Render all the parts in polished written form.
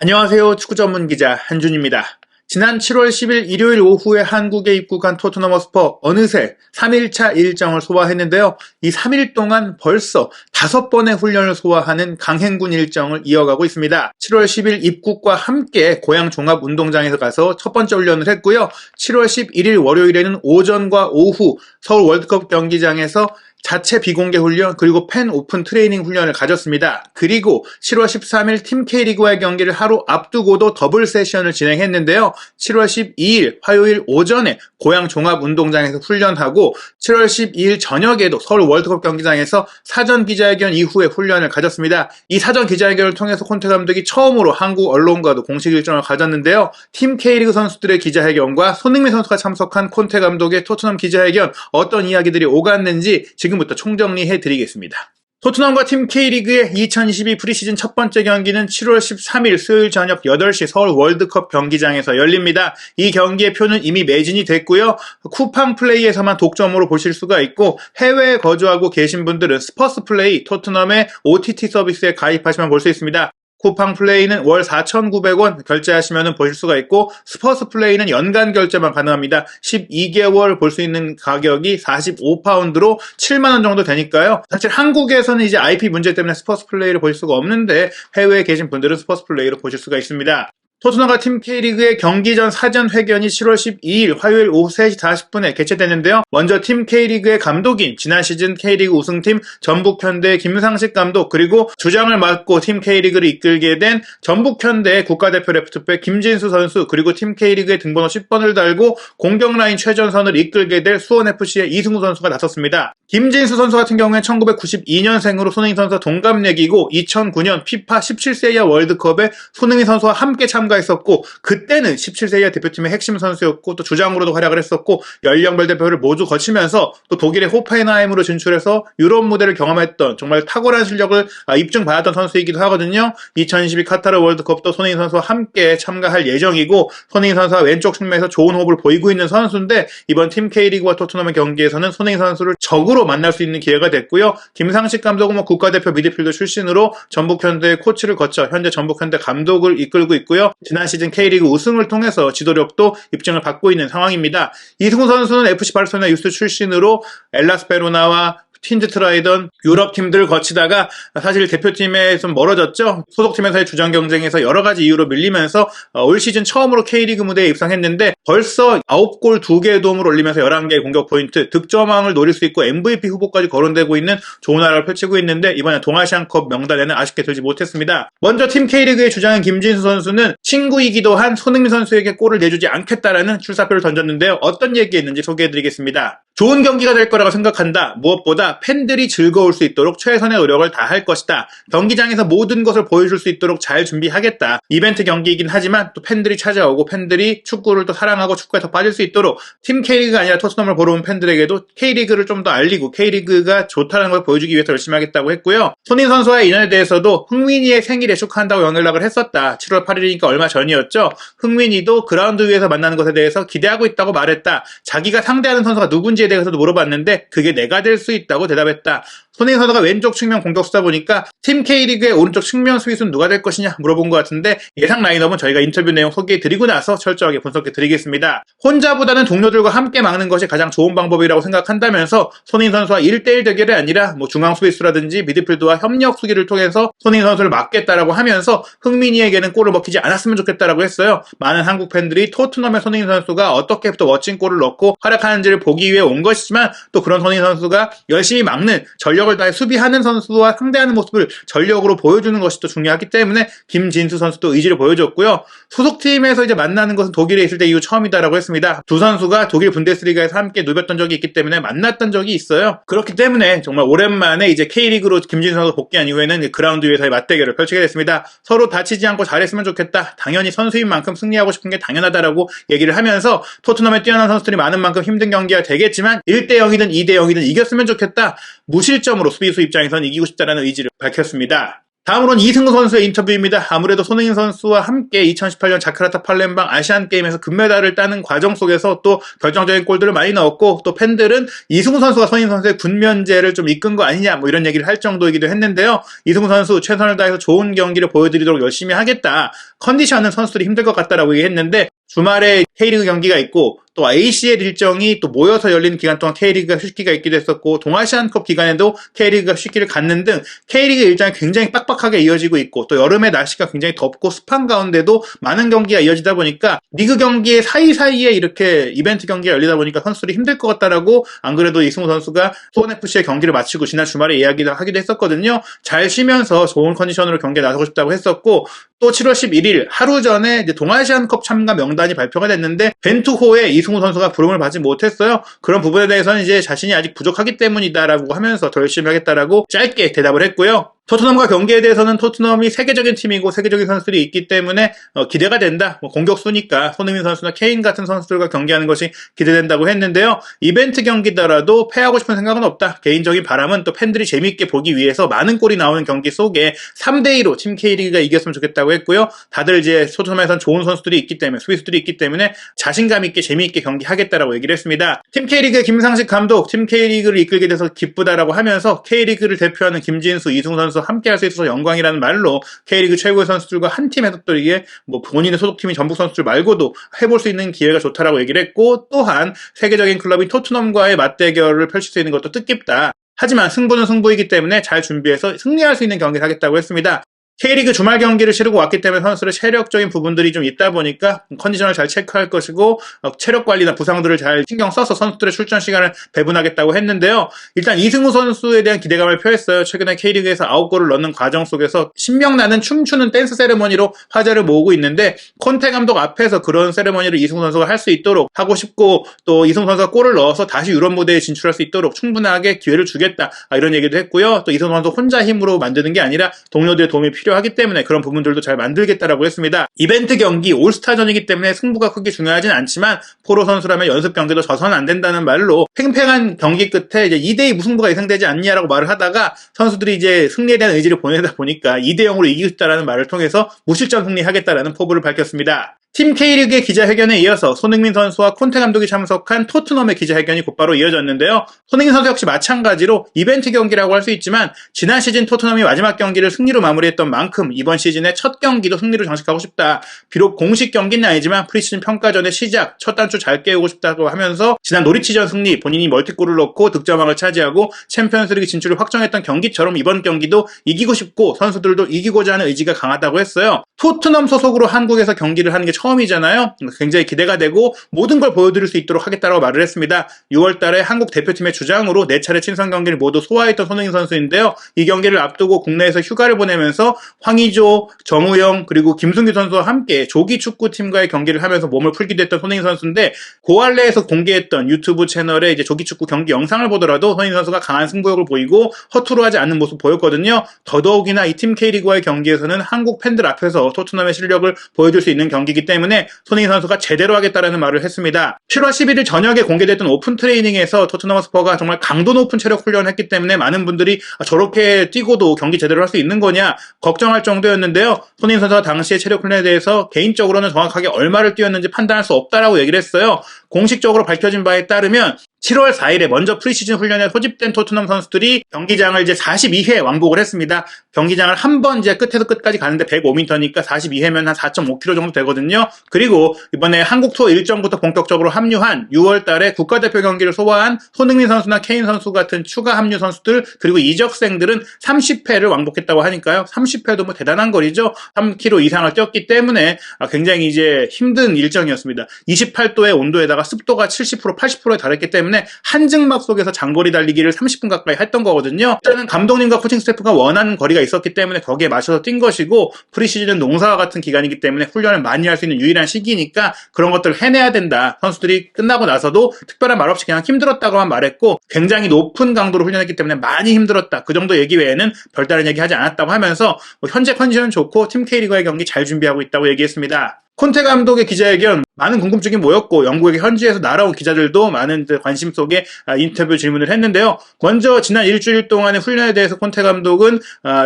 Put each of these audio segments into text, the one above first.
안녕하세요. 축구 전문 기자 한준입니다. 지난 7월 10일 일요일 오후에 한국에 입국한 토트넘 허스퍼 어느새 3일차 일정을 소화했는데요. 이 3일 동안 벌써 5번의 훈련을 소화하는 강행군 일정을 이어가고 있습니다. 7월 10일 입국과 함께 고향 종합운동장에서 가서 첫 번째 훈련을 했고요. 7월 11일 월요일에는 오전과 오후 서울 월드컵 경기장에서 자체 비공개 훈련 그리고 팬 오픈 트레이닝 훈련을 가졌습니다. 그리고 7월 13일 팀 K리그와의 경기를 하루 앞두고도 더블 세션을 진행했는데요. 7월 12일 화요일 오전에 고향 종합운동장에서 훈련하고 7월 12일 저녁에도 서울 월드컵 경기장에서 사전 기자회견 이후에 훈련을 가졌습니다. 이 사전 기자회견을 통해서 콘테 감독이 처음으로 한국 언론과도 공식 일정을 가졌는데요. 팀 K리그 선수들의 기자회견과 손흥민 선수가 참석한 콘테 감독의 토트넘 기자회견 어떤 이야기들이 오갔는지 지금부터 총정리해드리겠습니다. 토트넘과 팀 K리그의 2022 프리시즌 첫 번째 경기는 7월 13일 수요일 저녁 8시 서울 월드컵 경기장에서 열립니다. 이 경기의 표는 이미 매진이 됐고요. 쿠팡 플레이에서만 독점으로 보실 수가 있고 해외에 거주하고 계신 분들은 스퍼스 플레이 토트넘의 OTT 서비스에 가입하시면 볼 수 있습니다. 쿠팡 플레이는 월 4,900원 결제하시면 보실 수가 있고 스퍼스 플레이는 연간 결제만 가능합니다. 12개월 볼 수 있는 가격이 45파운드로 7만원 정도 되니까요. 사실 한국에서는 이제 IP 문제 때문에 스퍼스 플레이를 보실 수가 없는데 해외에 계신 분들은 스퍼스 플레이로 보실 수가 있습니다. 토트넘과 팀 K리그의 경기 전 사전 회견이 7월 12일 화요일 오후 3시 40분에 개최됐는데요. 먼저 팀 K리그의 감독인 지난 시즌 K리그 우승팀 전북현대의 김상식 감독 그리고 주장을 맡고 팀 K리그를 이끌게 된 전북현대의 국가대표 레프트백 김진수 선수 그리고 팀 K리그의 등번호 10번을 달고 공격 라인 최전선을 이끌게 될 수원FC의 이승우 선수가 나섰습니다. 김진수 선수 같은 경우에 1992년생으로 손흥민 선수와 동갑내기고 2009년 피파 17세 이하 월드컵에 손흥민 선수와 함께 참가했었고 그때는 17세 이하 대표팀의 핵심 선수였고 또 주장으로도 활약을 했었고 연령별 대표를 모두 거치면서 또 독일의 호펜하임으로 진출해서 유럽 무대를 경험했던 정말 탁월한 실력을 입증받았던 선수이기도 하거든요. 2022 카타르 월드컵도 손흥민 선수와 함께 참가할 예정이고 손흥민 선수와 왼쪽 측면에서 좋은 호흡을 보이고 있는 선수인데 이번 팀 K리그와 토트넘의 경기에서는 손흥민 선수를 적으로 만날 수 있는 기회가 됐고요. 김상식 감독은 국가대표 미드필더 출신으로 전북현대의 코치를 거쳐 현재 전북현대 감독을 이끌고 있고요. 지난 시즌 K리그 우승을 통해서 지도력도 입증을 받고 있는 상황입니다. 이승우 선수는 FC 바르셀로나 유스 출신으로 엘라스 베로나와 퀸즈 트라이던 유럽 팀들을 거치다가 사실 대표팀에 좀 멀어졌죠. 소속팀에서의 주전 경쟁에서 여러 가지 이유로 밀리면서 올 시즌 처음으로 K리그 무대에 입상했는데 벌써 9골 2개의 도움을 올리면서 11개의 공격 포인트, 득점왕을 노릴 수 있고 MVP 후보까지 거론되고 있는 좋은 활약을 펼치고 있는데 이번에 동아시안컵 명단에는 아쉽게 들지 못했습니다. 먼저 팀 K리그의 주장인 김진수 선수는 친구이기도 한 손흥민 선수에게 골을 내주지 않겠다라는 출사표를 던졌는데요. 어떤 얘기했는지 소개해드리겠습니다. 좋은 경기가 될 거라고 생각한다. 무엇보다 팬들이 즐거울 수 있도록 최선의 노력을 다할 것이다. 경기장에서 모든 것을 보여줄 수 있도록 잘 준비하겠다. 이벤트 경기이긴 하지만 또 팬들이 찾아오고 팬들이 축구를 또 사랑하고 축구에 더 빠질 수 있도록 팀 K리그가 아니라 토트넘을 보러 온 팬들에게도 K리그를 좀 더 알리고 K리그가 좋다는 걸 보여주기 위해서 열심히 하겠다고 했고요. 손흥민 선수와의 인연에 대해서도 흥민이의 생일에 축하한다고 연락을 했었다. 7월 8일이니까 얼마 전이었죠. 흥민이도 그라운드 위에서 만나는 것에 대해서 기대하고 있다고 말했다. 자기가 상대하는 선수가 누군지에 대해서도 물어봤는데 그게 내가 될 수 있다고 대답했다. 손흥민 선수가 왼쪽 측면 공격수다 보니까 팀 K리그의 오른쪽 측면 수비수는 누가 될 것이냐 물어본 것 같은데 예상 라인업은 저희가 인터뷰 내용 소개해드리고 나서 철저하게 분석해드리겠습니다. 혼자보다는 동료들과 함께 막는 것이 가장 좋은 방법이라고 생각한다면서 손흥민 선수와 1대1 대결이 아니라 중앙 수비수라든지 미드필드와 협력 수비를 통해서 손흥민 선수를 막겠다라고 하면서 흥민이에게는 골을 먹히지 않았으면 좋겠다라고 했어요. 많은 한국 팬들이 토트넘의 손흥민 선수가 어떻게 또 멋진 골을 넣고 활약하는지를 보기 위해 온 것이지만 또 그런 손흥민 선수가 열심히 막는 전력을 다해 수비하는 선수와 상대하는 모습을 전력으로 보여주는 것이 또 중요하기 때문에 김진수 선수도 의지를 보여줬고요. 소속팀에서 이제 만나는 것은 독일에 있을 때 이후 처음이다라고 했습니다. 두 선수가 독일 분데스리가에서 함께 누볐던 적이 있기 때문에 만났던 적이 있어요. 그렇기 때문에 정말 오랜만에 이제 K리그로 김진수 선수 복귀한 이후에는 그라운드 위에서의 맞대결을 펼치게 됐습니다. 서로 다치지 않고 잘했으면 좋겠다. 당연히 선수인 만큼 승리하고 싶은 게 당연하다라고 얘기를 하면서 토트넘에 뛰어난 선수들이 많은 만큼 힘든 경기가 되겠지만 1대0이든 2대0이든 이겼으면 좋겠다. 무실점으로 수비수 입장에서는 이기고 싶다는 의지를 밝혔습니다. 다음으로는 이승우 선수의 인터뷰입니다. 아무래도 손흥민 선수와 함께 2018년 자카르타 팔렘방 아시안게임에서 금메달을 따는 과정 속에서 또 결정적인 골들을 많이 넣었고, 또 팬들은 이승우 선수가 손흥민 선수의 군면제를 좀 이끈 거 아니냐 뭐 이런 얘기를 할 정도이기도 했는데요. 이승우 선수 최선을 다해서 좋은 경기를 보여드리도록 열심히 하겠다. 컨디션은 선수들이 힘들 것 같다라고 얘기했는데, 주말에 K리그 경기가 있고 또 ACL 일정이 또 모여서 열리는 기간 동안 K리그가 휴식기가 있기도 했었고, 동아시안컵 기간에도 K리그가 휴식기를 갖는 등 K리그 일정이 굉장히 빡빡하게 이어지고 있고, 또 여름에 날씨가 굉장히 덥고 습한 가운데도 많은 경기가 이어지다 보니까 리그 경기의 사이사이에 이렇게 이벤트 경기가 열리다 보니까 선수들이 힘들 것 같다라고, 안 그래도 이승우 선수가 수원FC의 경기를 마치고 지난 주말에 이야기를 하기도 했었거든요. 잘 쉬면서 좋은 컨디션으로 경기에 나서고 싶다고 했었고, 또 7월 11일 하루 전에 이제 동아시안컵 참가 명단이 발표가 됐는데 벤투호에 이승우 선수가 부름을 받지 못했어요. 그런 부분에 대해서는 이제 자신이 아직 부족하기 때문이다라고 하면서 더 열심히 하겠다라고 짧게 대답을 했고요. 토트넘과 경기에 대해서는 토트넘이 세계적인 팀이고 세계적인 선수들이 있기 때문에 기대가 된다. 공격수니까 손흥민 선수나 케인 같은 선수들과 경기하는 것이 기대된다고 했는데요. 이벤트 경기더라도 패하고 싶은 생각은 없다. 개인적인 바람은 또 팬들이 재미있게 보기 위해서 많은 골이 나오는 경기 속에 3대2로 팀 K리그가 이겼으면 좋겠다고 했고요. 다들 이제 토트넘에선 좋은 선수들이 있기 때문에, 수비수들이 있기 때문에 자신감 있게 재미있게 경기하겠다라고 얘기를 했습니다. 팀 K리그의 김상식 감독, 팀 K리그를 이끌게 돼서 기쁘다라고 하면서 K리그를 대표하는 김진수, 이승우 선수 함께 할 수 있어서 영광이라는 말로 K리그 최고의 선수들과 한 팀에서 또 이게 뭐 본인의 소속팀인 전북 선수들 말고도 해볼 수 있는 기회가 좋다라고 얘기를 했고, 또한 세계적인 클럽인 토트넘과의 맞대결을 펼칠 수 있는 것도 뜻깊다. 하지만 승부는 승부이기 때문에 잘 준비해서 승리할 수 있는 경기를 하겠다고 했습니다. K리그 주말 경기를 치르고 왔기 때문에 선수들의 체력적인 부분들이 좀 있다 보니까 컨디션을 잘 체크할 것이고, 체력 관리나 부상들을 잘 신경 써서 선수들의 출전 시간을 배분하겠다고 했는데요. 일단 이승우 선수에 대한 기대감을 표했어요. 최근에 K리그에서 9골을 넣는 과정 속에서 신명나는 춤추는 댄스 세레머니로 화제를 모으고 있는데, 콘테 감독 앞에서 그런 세레머니를 이승우 선수가 할 수 있도록 하고 싶고, 또 이승우 선수가 골을 넣어서 다시 유럽 무대에 진출할 수 있도록 충분하게 기회를 주겠다, 이런 얘기도 했고요. 또 이승우 선수 혼자 힘으로 만드는 게 아니라 동료들의 도움이 필요하기 때문에 그런 부분들도 잘 만들겠다라고 했습니다. 이벤트 경기, 올스타전이기 때문에 승부가 크게 중요하진 않지만 프로 선수라면 연습 경기도 져서는 안 된다는 말로 팽팽한 경기 끝에 이제 2대2 무승부가 예상되지 않냐라고 말을 하다가 선수들이 이제 승리에 대한 의지를 보내다 보니까 2대0으로 이기겠다라는 말을 통해서 무실점 승리하겠다라는 포부를 밝혔습니다. 팀 K리그의 기자회견에 이어서 손흥민 선수와 콘테 감독이 참석한 토트넘의 기자회견이 곧바로 이어졌는데요. 손흥민 선수 역시 마찬가지로 이벤트 경기라고 할 수 있지만 지난 시즌 토트넘이 마지막 경기를 승리로 마무리했던 만큼 이번 시즌의 첫 경기도 승리로 장식하고 싶다. 비록 공식 경기는 아니지만 프리시즌 평가전의 시작, 첫 단추 잘 깨우고 싶다고 하면서 지난 노리치전 승리, 본인이 멀티골을 넣고 득점왕을 차지하고 챔피언스리그 진출을 확정했던 경기처럼 이번 경기도 이기고 싶고 선수들도 이기고자 하는 의지가 강하다고 했어요. 토트넘 소속으로 한국에서 경기를 하는 게 처음이잖아요. 굉장히 기대가 되고 모든 걸 보여드릴 수 있도록 하겠다고 말을 했습니다. 6월 달에 한국 대표팀의 주장으로 4차례 친선 경기를 모두 소화했던 손흥민 선수인데요. 이 경기를 앞두고 국내에서 휴가를 보내면서 황의조, 정우영 그리고 김승규 선수와 함께 조기 축구팀과의 경기를 하면서 몸을 풀기도 했던 손흥민 선수인데, 고알레에서 공개했던 유튜브 채널에 이제 조기 축구 경기 영상을 보더라도 손흥민 선수가 강한 승부욕을 보이고 허투루 하지 않는 모습 보였거든요. 더더욱이나 이 팀 K리그와의 경기에서는 한국 팬들 앞에서 토트넘의 실력을 보여줄 수 있는 경기이기 때문에 손흥민 선수가 제대로 하겠다라는 말을 했습니다. 7월 11일 저녁에 공개됐던 오픈 트레이닝에서 토트넘 스퍼가 정말 강도 높은 체력 훈련을 했기 때문에 많은 분들이 저렇게 뛰고도 경기 제대로 할 수 있는 거냐 걱정할 정도였는데요. 손흥민 선수가 당시의 체력 훈련에 대해서 개인적으로는 정확하게 얼마를 뛰었는지 판단할 수 없다라고 얘기를 했어요. 공식적으로 밝혀진 바에 따르면 7월 4일에 먼저 프리시즌 훈련에 소집된 토트넘 선수들이 경기장을 이제 42회 왕복을 했습니다. 경기장을 한 번 이제 끝에서 끝까지 가는데 105m니까 42회면 한 4.5km 정도 되거든요. 그리고 이번에 한국 투어 일정부터 본격적으로 합류한 6월 달에 국가대표 경기를 소화한 손흥민 선수나 케인 선수 같은 추가 합류 선수들 그리고 이적생들은 30회를 왕복했다고 하니까요. 30회도 뭐 대단한 거리죠. 3km 이상을 뛰었기 때문에 굉장히 이제 힘든 일정이었습니다. 28도의 온도에다가 습도가 70%, 80%에 달했기 때문에 한증막 속에서 장거리 달리기를 30분 가까이 했던 거거든요. 일단은 감독님과 코칭 스태프가 원하는 거리가 있었기 때문에 거기에 맞춰서 뛴 것이고, 프리시즌은 농사와 같은 기간이기 때문에 훈련을 많이 할 수 있는 유일한 시기니까 그런 것들을 해내야 된다. 선수들이 끝나고 나서도 특별한 말 없이 그냥 힘들었다고만 말했고, 굉장히 높은 강도로 훈련했기 때문에 많이 힘들었다. 그 정도 얘기 외에는 별다른 얘기 하지 않았다고 하면서 현재 컨디션은 좋고 팀 K리그의 경기 잘 준비하고 있다고 얘기했습니다. 콘테 감독의 기자회견 많은 궁금증이 모였고 영국의 현지에서 날아온 기자들도 많은 관심 속에 인터뷰 질문을 했는데요. 먼저 지난 일주일 동안의 훈련에 대해서 콘테 감독은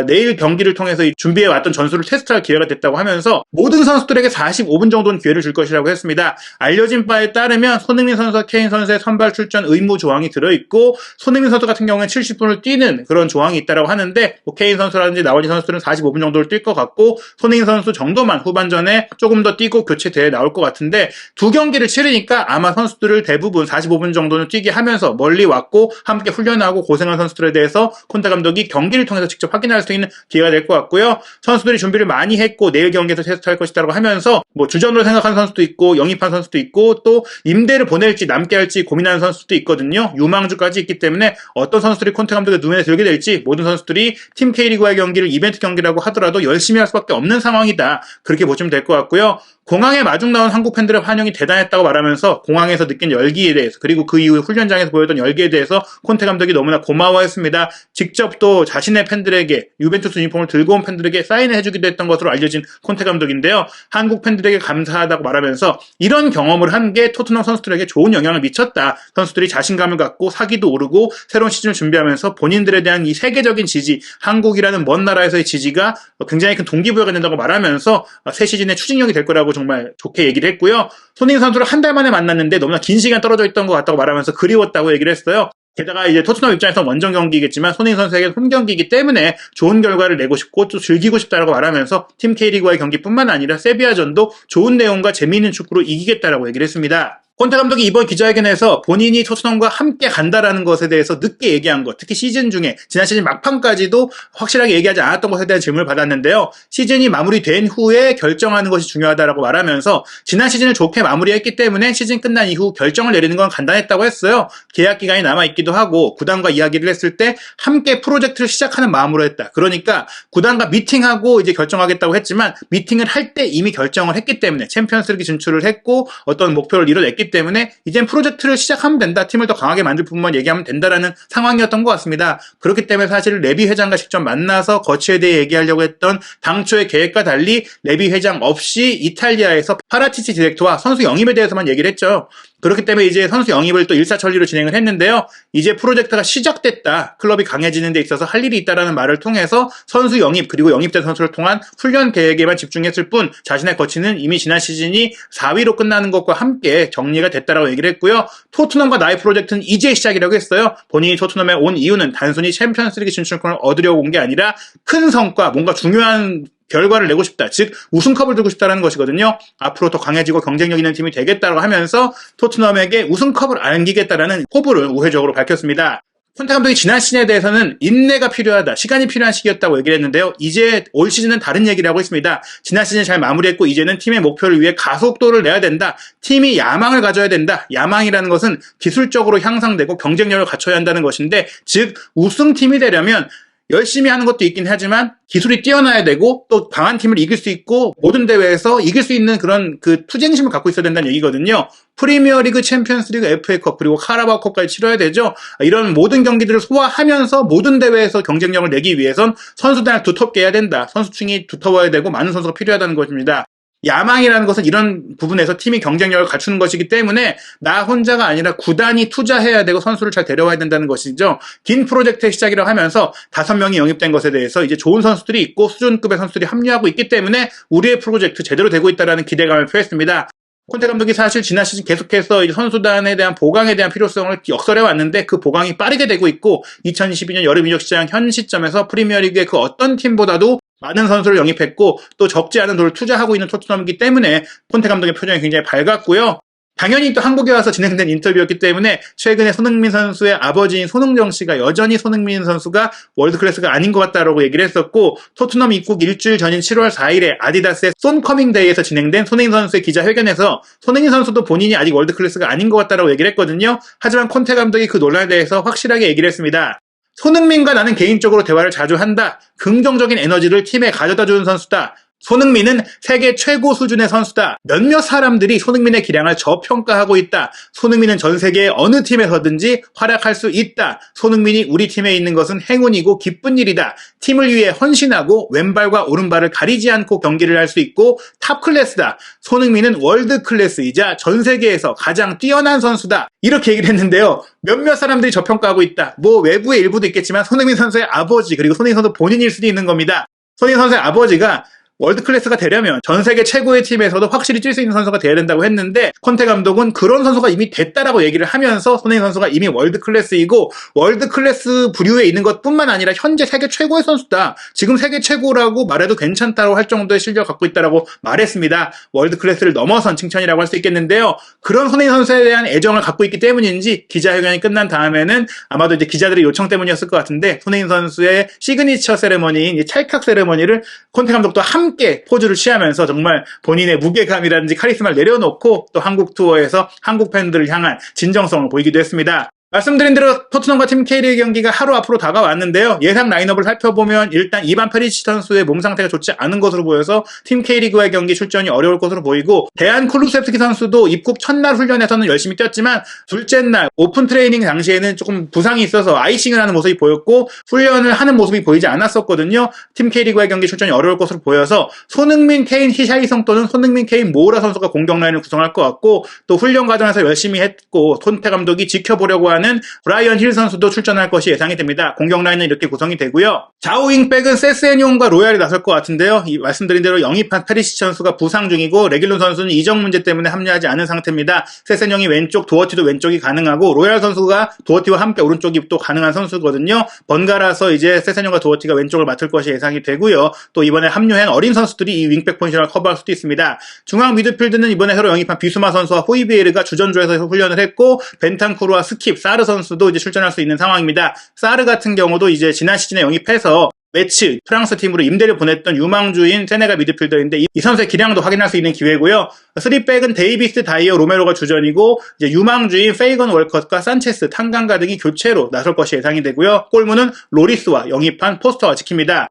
내일 경기를 통해서 준비해왔던 전술을 테스트할 기회가 됐다고 하면서 모든 선수들에게 45분 정도는 기회를 줄 것이라고 했습니다. 알려진 바에 따르면 손흥민 선수와 케인 선수의 선발 출전 의무 조항이 들어있고 손흥민 선수 같은 경우는 70분을 뛰는 그런 조항이 있다고 하는데 케인 선수라든지 나머지 선수들은 45분 정도를 뛸 것 같고 손흥민 선수 정도만 후반전에 조금 더 뛰고 교체 대회에 나올 것 같은데 두 경기를 치르니까 아마 선수들을 대부분 45분 정도는 뛰게 하면서 멀리 왔고 함께 훈련하고 고생한 선수들에 대해서 콘테 감독이 경기를 통해서 직접 확인할 수 있는 기회가 될 것 같고요. 선수들이 준비를 많이 했고 내일 경기에서 테스트할 것이라고 하면서 주전으로 생각한 선수도 있고 영입한 선수도 있고 또 임대를 보낼지 남게 할지 고민하는 선수도 있거든요. 유망주까지 있기 때문에 어떤 선수들이 콘테 감독의 눈에 들게 될지 모든 선수들이 팀 K리그와의 경기를 이벤트 경기라고 하더라도 열심히 할 수밖에 없는 상황이다. 그렇게 보시면 될 것 같고요. 공항에 마중 나온 한국 팬들의 환영이 대단했다고 말하면서 공항에서 느낀 열기에 대해서 그리고 그 이후에 훈련장에서 보였던 열기에 대해서 콘테 감독이 너무나 고마워했습니다. 직접 또 자신의 팬들에게 유벤투스 유니폼을 들고 온 팬들에게 사인을 해주기도 했던 것으로 알려진 콘테 감독인데요. 한국 팬들에게 감사하다고 말하면서 이런 경험을 한 게 토트넘 선수들에게 좋은 영향을 미쳤다. 선수들이 자신감을 갖고 사기도 오르고 새로운 시즌을 준비하면서 본인들에 대한 이 세계적인 지지, 한국이라는 먼 나라에서의 지지가 굉장히 큰 동기부여가 된다고 말하면서 새 시즌의 추진력이 될 거라고 정말 좋게 얘기를 했고요. 손흥민 선수를 한 달 만에 만났는데 너무나 긴 시간 떨어져 있던 것 같다고 말하면서 그리웠다고 얘기를 했어요. 게다가 이제 토트넘 입장에서 원정 경기겠지만 손흥민 선수에게 홈 경기이기 때문에 좋은 결과를 내고 싶고 또 즐기고 싶다라고 말하면서 팀 K리그와의 경기뿐만 아니라 세비야전도 좋은 내용과 재미있는 축구로 이기겠다라고 얘기를 했습니다. 콘테 감독이 이번 기자회견에서 본인이 토트넘과 함께 간다라는 것에 대해서 늦게 얘기한 것, 특히 시즌 중에 지난 시즌 막판까지도 확실하게 얘기하지 않았던 것에 대한 질문을 받았는데요. 시즌이 마무리된 후에 결정하는 것이 중요하다라고 말하면서 지난 시즌을 좋게 마무리했기 때문에 시즌 끝난 이후 결정을 내리는 건 간단했다고 했어요. 계약 기간이 남아있기도 하고 구단과 이야기를 했을 때 함께 프로젝트를 시작하는 마음으로 했다. 그러니까 구단과 미팅하고 이제 결정하겠다고 했지만 미팅을 할 때 이미 결정을 했기 때문에 챔피언스리그 진출을 했고 어떤 목표를 이뤄냈기 때문에 이젠 프로젝트를 시작하면 된다. 팀을 더 강하게 만들 부분만 얘기하면 된다라는 상황이었던 것 같습니다. 그렇기 때문에 사실 레비 회장과 직접 만나서 거치에 대해 얘기하려고 했던 당초의 계획과 달리 레비 회장 없이 이탈리아에서 파라티치 디렉터와 선수 영입에 대해서만 얘기를 했죠. 그렇기 때문에 이제 선수 영입을 또 일사천리로 진행을 했는데요. 이제 프로젝트가 시작됐다. 클럽이 강해지는 데 있어서 할 일이 있다라는 말을 통해서 선수 영입 그리고 영입된 선수를 통한 훈련 계획에만 집중했을 뿐 자신의 거치는 이미 지난 시즌이 4위로 끝나는 것과 함께 정리가 됐다라고 얘기를 했고요. 토트넘과 나의 프로젝트는 이제 시작이라고 했어요. 본인이 토트넘에 온 이유는 단순히 챔피언스리그 진출권을 얻으려고 온 게 아니라 큰 성과, 뭔가 중요한 결과를 내고 싶다. 즉 우승컵을 들고 싶다는 것이거든요. 앞으로 더 강해지고 경쟁력 있는 팀이 되겠다고 하면서 토트넘에게 우승컵을 안기겠다라는 포부를 우회적으로 밝혔습니다. 콘테 감독이 지난 시즌에 대해서는 인내가 필요하다, 시간이 필요한 시기였다고 얘기를 했는데요. 이제 올 시즌은 다른 얘기를 하고 있습니다. 지난 시즌 잘 마무리했고 이제는 팀의 목표를 위해 가속도를 내야 된다. 팀이 야망을 가져야 된다. 야망이라는 것은 기술적으로 향상되고 경쟁력을 갖춰야 한다는 것인데 즉 우승팀이 되려면 열심히 하는 것도 있긴 하지만 기술이 뛰어나야 되고 또 강한 팀을 이길 수 있고 모든 대회에서 이길 수 있는 그런 투쟁심을 갖고 있어야 된다는 얘기거든요. 프리미어리그, 챔피언스리그, FA컵 그리고 카라바오컵까지 치러야 되죠. 이런 모든 경기들을 소화하면서 모든 대회에서 경쟁력을 내기 위해선 선수단을 두텁게 해야 된다. 선수층이 두터워야 되고 많은 선수가 필요하다는 것입니다. 야망이라는 것은 이런 부분에서 팀이 경쟁력을 갖추는 것이기 때문에 나 혼자가 아니라 구단이 투자해야 되고 선수를 잘 데려와야 된다는 것이죠. 긴 프로젝트의 시작이라고 하면서 5명이 영입된 것에 대해서 이제 좋은 선수들이 있고 수준급의 선수들이 합류하고 있기 때문에 우리의 프로젝트 제대로 되고 있다는 기대감을 표했습니다. 콘테 감독이 사실 지난 시즌 계속해서 선수단에 대한 보강에 대한 필요성을 역설해 왔는데 그 보강이 빠르게 되고 있고 2022년 여름 이적 시장 현 시점에서 프리미어리그의 그 어떤 팀보다도 많은 선수를 영입했고 또 적지 않은 돈을 투자하고 있는 토트넘이기 때문에 콘테 감독의 표정이 굉장히 밝았고요. 당연히 또 한국에 와서 진행된 인터뷰였기 때문에 최근에 손흥민 선수의 아버지인 손흥정 씨가 여전히 손흥민 선수가 월드클래스가 아닌 것 같다라고 얘기를 했었고 토트넘 입국 일주일 전인 7월 4일에 아디다스의 손커밍데이에서 진행된 손흥민 선수의 기자회견에서 손흥민 선수도 본인이 아직 월드클래스가 아닌 것 같다라고 얘기를 했거든요. 하지만 콘테 감독이 그 논란에 대해서 확실하게 얘기를 했습니다. 손흥민과 나는 개인적으로 대화를 자주 한다. 긍정적인 에너지를 팀에 가져다주는 선수다. 손흥민은 세계 최고 수준의 선수다. 몇몇 사람들이 손흥민의 기량을 저평가하고 있다. 손흥민은 전 세계 어느 팀에서든지 활약할 수 있다. 손흥민이 우리 팀에 있는 것은 행운이고 기쁜 일이다. 팀을 위해 헌신하고 왼발과 오른발을 가리지 않고 경기를 할 수 있고 탑 클래스다. 손흥민은 월드 클래스이자 전 세계에서 가장 뛰어난 선수다. 이렇게 얘기를 했는데요. 몇몇 사람들이 저평가하고 있다. 뭐 외부의 일부도 있겠지만 손흥민 선수의 아버지 그리고 손흥민 선수 본인일 수도 있는 겁니다. 손흥민 선수의 아버지가 월드클래스가 되려면 전 세계 최고의 팀에서도 확실히 뛸 수 있는 선수가 돼야 된다고 했는데 콘테 감독은 그런 선수가 이미 됐다라고 얘기를 하면서 손흥민 선수가 이미 월드클래스이고 월드클래스 부류에 있는 것뿐만 아니라 현재 세계 최고의 선수다. 지금 세계 최고라고 말해도 괜찮다고 할 정도의 실력을 갖고 있다라고 말했습니다. 월드클래스를 넘어선 칭찬이라고 할 수 있겠는데요. 그런 손흥민 선수에 대한 애정을 갖고 있기 때문인지 기자회견이 끝난 다음에는 아마도 이제 기자들의 요청 때문이었을 것 같은데 손흥민 선수의 시그니처 세레머니인 찰칵 세레머니를 콘테 감독도 함께 포즈를 취하면서 정말 본인의 무게감이라든지 카리스마를 내려놓고 또 한국 투어에서 한국 팬들을 향한 진정성을 보이기도 했습니다. 말씀드린 대로 토트넘과 팀 K리그 경기가 하루 앞으로 다가왔는데요. 예상 라인업을 살펴보면 일단 이반 페리시치 선수의 몸 상태가 좋지 않은 것으로 보여서 팀 K리그와의 경기 출전이 어려울 것으로 보이고 대한 쿨루셉스키 선수도 입국 첫날 훈련에서는 열심히 뛰었지만 둘째 날 오픈 트레이닝 당시에는 조금 부상이 있어서 아이싱을 하는 모습이 보였고 훈련을 하는 모습이 보이지 않았었거든요. 팀 K리그와의 경기 출전이 어려울 것으로 보여서 손흥민, 케인, 히샤이성 또는 손흥민, 케인, 모우라 선수가 공격 라인을 구성할 것 같고 또 훈련 과정에서 열심히 했고 콘테 감독이 지켜보려고 하는 브라이언 힐 선수도 출전할 것이 예상이 됩니다. 공격 라인은 이렇게 구성이 되고요. 좌우 윙백은 세스에뇽과 로얄이 나설 것 같은데요. 말씀드린 대로 영입한 페리시치 선수가 부상 중이고 레길론 선수는 이적 문제 때문에 합류하지 않은 상태입니다. 세스에뇽이 왼쪽, 도어티도 왼쪽이 가능하고 로얄 선수가 도어티와 함께 오른쪽이 또 가능한 선수거든요. 번갈아서 이제 세스에뇽과 도어티가 왼쪽을 맡을 것이 예상이 되고요. 또 이번에 합류한 어린 선수들이 이 윙백 포지션을 커버할 수도 있습니다. 중앙 미드필드는 이번에 새로 영입한 비수마 선수와 호이비에르가 주전조에서 훈련을 했고 벤탄쿠르와 스킵, 사르 선수도 이제 출전할 수 있는 상황입니다. 사르 같은 경우도 이제 지난 시즌에 영입해서 매치 프랑스 팀으로 임대를 보냈던 유망주인 세네갈 미드필더인데 이 선수의 기량도 확인할 수 있는 기회고요. 3백은 데이비스, 다이어, 로메로가 주전이고 이제 유망주인 페이건 월컷과 산체스, 탄강가 등이 교체로 나설 것이 예상이 되고요. 골문은 로리스와 영입한 포스터가 지킵니다.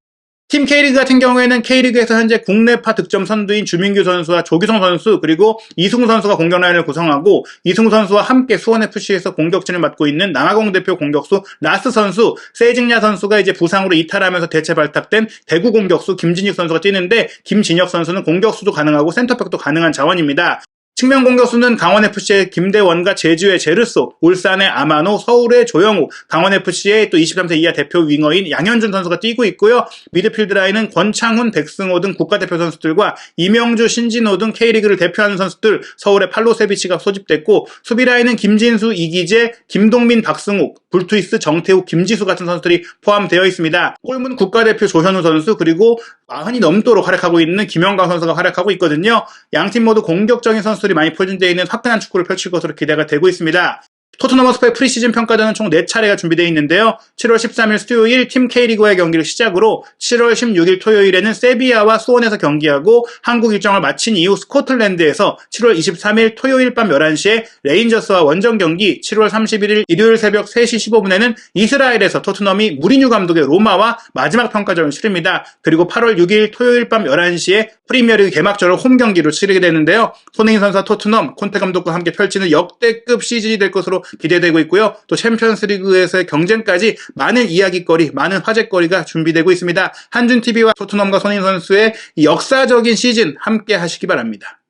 팀 K리그 같은 경우에는 K리그에서 현재 국내파 득점 선두인 주민규 선수와 조규성 선수 그리고 이승우 선수가 공격 라인을 구성하고 이승우 선수와 함께 수원FC에서 공격진을 맡고 있는 남아공 대표 공격수 라스 선수, 세징야 선수가 이제 부상으로 이탈하면서 대체 발탁된 대구 공격수 김진익 선수가 뛰는데 김진혁 선수는 공격수도 가능하고 센터백도 가능한 자원입니다. 측면 공격수는 강원FC의 김대원과 제주의 제르소, 울산의 아마노, 서울의 조영우, 강원FC의 또 23세 이하 대표 윙어인 양현준 선수가 뛰고 있고요. 미드필드 라인은 권창훈, 백승호 등 국가대표 선수들과 이명주, 신진호 등 K리그를 대표하는 선수들, 서울의 팔로세비치가 소집됐고 수비 라인은 김진수, 이기재, 김동민, 박승욱, 불투이스, 정태욱, 김지수 같은 선수들이 포함되어 있습니다. 골문 국가대표 조현우 선수 그리고 40이 넘도록 활약하고 있는 김영광 선수가 활약하고 있거든요. 양팀 모두 공격적인 선수들이 많이 포진되어 있는 화끈한 축구를 펼칠 것으로 기대가 되고 있습니다. 토트넘 허스퍼의 프리시즌 평가전은 총 4차례가 준비되어 있는데요. 7월 13일 수요일 팀 K리그와의 경기를 시작으로 7월 16일 토요일에는 세비야와 수원에서 경기하고 한국 일정을 마친 이후 스코틀랜드에서 7월 23일 토요일 밤 11시에 레인저스와 원정 경기, 7월 31일 일요일 새벽 3시 15분에는 이스라엘에서 토트넘이 무리뉴 감독의 로마와 마지막 평가전을 치릅니다. 그리고 8월 6일 토요일 밤 11시에 프리미어리그 개막전을 홈 경기로 치르게 되는데요. 손흥민 선수와 토트넘, 콘테 감독과 함께 펼치는 역대급 시즌이 될 것으로 기대되고 있고요. 또 챔피언스리그에서의 경쟁까지 많은 이야기거리, 많은 화제거리가 준비되고 있습니다. 한준TV와 토트넘과 손흥민 선수의 역사적인 시즌 함께 하시기 바랍니다.